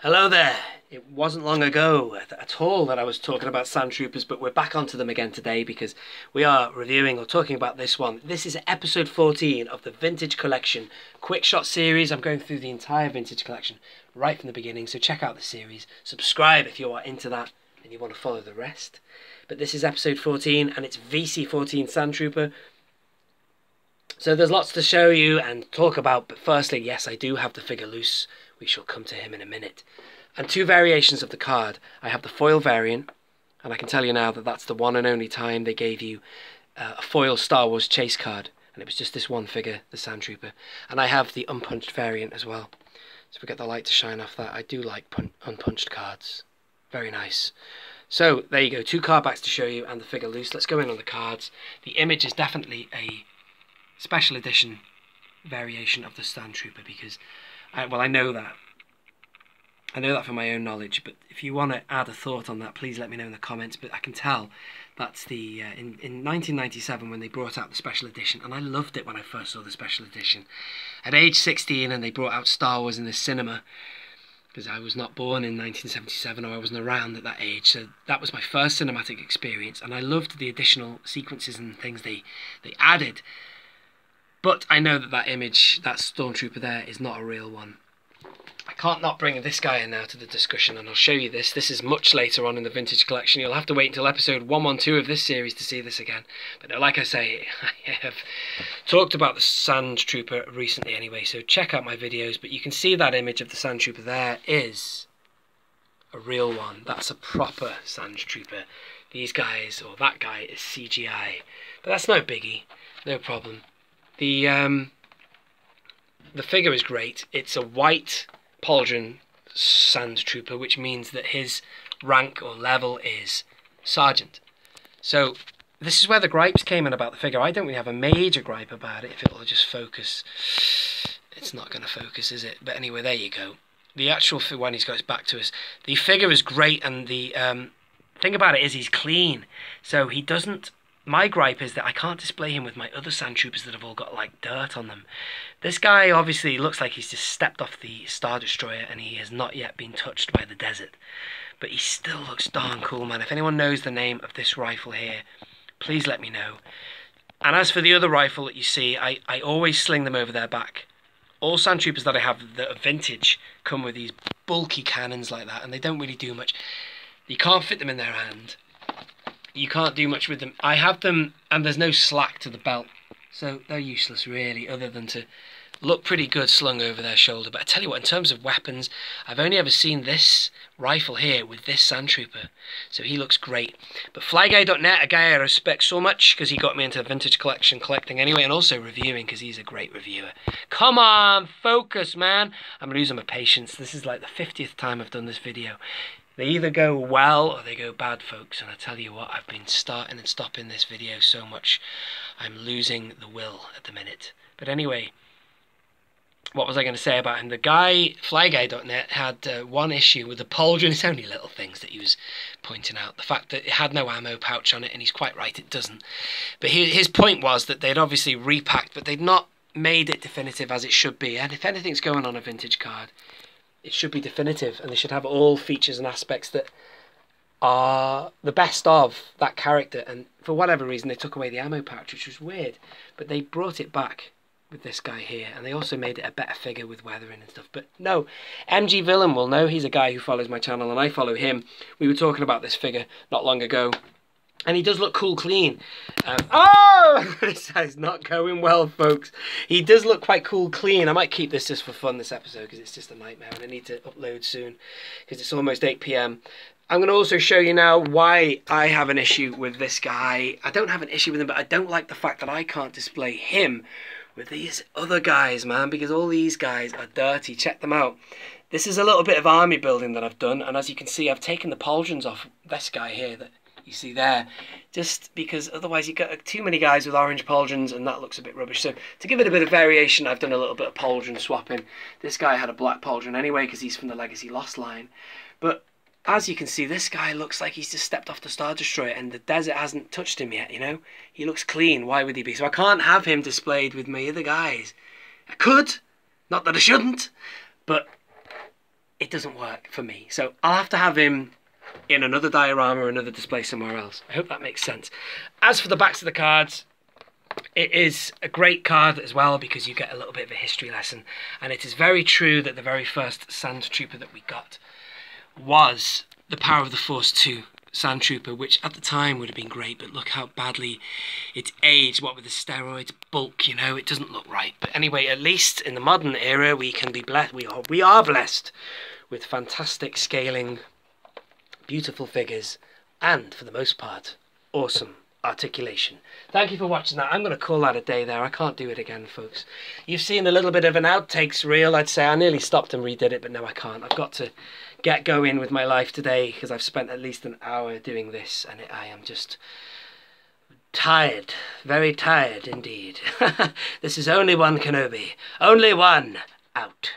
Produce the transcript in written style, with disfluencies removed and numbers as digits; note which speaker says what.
Speaker 1: Hello there. It wasn't long ago at all that I was talking about Sandtroopers, but we're back onto them again today because we are reviewing or talking about this one. This is episode 14 of the Vintage Collection Quick Shot series. I'm going through the entire Vintage Collection right from the beginning, so check out the series. Subscribe if you are into that and you want to follow the rest. But this is episode 14 and it's VC14 Sandtrooper. So there's lots to show you and talk about, but firstly, yes, I do have the figure loose. We shall come to him in a minute. And two variations of the card. I have the foil variant, and I can tell you now that that's the one and only time they gave you a foil Star Wars chase card, and it was just this one figure, the Sandtrooper. And I have the unpunched variant as well. So if we get the light to shine off that, I do like unpunched cards. Very nice. So there you go, two card backs to show you and the figure loose. Let's go in on the cards. The image is definitely a special edition variation of the Sandtrooper because I know that. I know that from my own knowledge, but if you want to add a thought on that, please let me know in the comments. But I can tell that's the in 1997 when they brought out the special edition, and I loved it when I first saw the special edition. At age 16, and they brought out Star Wars in the cinema, because I was not born in 1977, or I wasn't around at that age, so that was my first cinematic experience, and I loved the additional sequences and things they added. But I know that image, that Stormtrooper there, is not a real one. I can't not bring this guy in now to the discussion, and I'll show you this. This is much later on in the Vintage Collection. You'll have to wait until episode 112 of this series to see this again. But no, like I say, I have talked about the Sandtrooper recently anyway, so check out my videos. But you can see that image of the Sandtrooper there is a real one. That's a proper Sandtrooper. These guys, or that guy, is CGI. But that's no biggie, no problem. The figure is great. It's a white pauldron Sandtrooper, which means that his rank or level is Sergeant. So this is where the gripes came in about the figure. I don't really have a major gripe about it. If it'll just focus, it's not going to focus, is it? But anyway, there you go. The actual when he's got his back to us, the figure is great, and the thing about it is he's clean. So he doesn't. My gripe is that I can't display him with my other Sandtroopers that have all got like dirt on them. This guy obviously looks like he's just stepped off the Star Destroyer and he has not yet been touched by the desert. But he still looks darn cool, man. If anyone knows the name of this rifle here, please let me know. And as for the other rifle that you see, I always sling them over their back. All Sandtroopers that I have that are vintage come with these bulky cannons like that, and they don't really do much. You can't fit them in their hand. You can't do much with them. I have them, and there's no slack to the belt, so they're useless really, other than to look pretty good slung over their shoulder. But I tell you what, in terms of weapons, I've only ever seen this rifle here with this Sandtrooper, so he looks great. But Flyguy.net, a guy I respect so much because he got me into Vintage Collection collecting anyway, and also reviewing because he's a great reviewer. Come on, focus, man. I'm losing my patience. This is like the 50th time I've done this video. They either go well or they go bad, folks, and I tell you what, I've been starting and stopping this video so much, I'm losing the will at the minute. But anyway, what was I going to say about him? The guy, Flyguy.net, had one issue with the pauldron. It's only little things that he was pointing out. The fact that it had no ammo pouch on it, and he's quite right, it doesn't. But his point was that they'd obviously repacked, but they'd not made it definitive as it should be. And if anything's going on a vintage card, it should be definitive, and they should have all features and aspects that are the best of that character. And for whatever reason, they took away the ammo pouch, which was weird. But they brought it back with this guy here, and they also made it a better figure with weathering and stuff. But no, MG Villain will know. He's a guy who follows my channel, and I follow him. We were talking about this figure not long ago. And he does look cool clean. Oh! This is not going well, folks. He does look quite cool clean. I might keep this just for fun this episode because it's just a nightmare and I need to upload soon because it's almost 8 PM. I'm going to also show you now why I have an issue with this guy. I don't have an issue with him, but I don't like the fact that I can't display him with these other guys, man, because all these guys are dirty. Check them out. This is a little bit of army building that I've done, and as you can see, I've taken the pauldrons off this guy here that you see there, just because otherwise you get too many guys with orange pauldrons and that looks a bit rubbish. So to give it a bit of variation, I've done a little bit of pauldron swapping. This guy had a black pauldron anyway because he's from the Legacy Lost line, but as you can see, this guy looks like he's just stepped off the Star Destroyer and the desert hasn't touched him yet, you know? He looks clean. Why would he be? So I can't have him displayed with my other guys. I could, not that I shouldn't, but it doesn't work for me. So I'll have to have him in another diorama or another display somewhere else. I hope that makes sense. As for the backs of the cards, it is a great card as well because you get a little bit of a history lesson. And it is very true that the very first Sandtrooper that we got was the Power of the Force 2 Sandtrooper, which at the time would have been great, but look how badly it's aged, what with the steroids, bulk, you know, it doesn't look right. But anyway, at least in the modern era, we can be blessed, we are blessed with fantastic scaling, beautiful figures, and for the most part, awesome articulation. Thank you for watching that. I'm going to call that a day there. I can't do it again, folks. You've seen a little bit of an outtakes reel, I'd say. I nearly stopped and redid it, but no, I can't. I've got to get going with my life today because I've spent at least an hour doing this, and I am just tired. Very tired indeed. This is only one Kenobi. Only one. Out.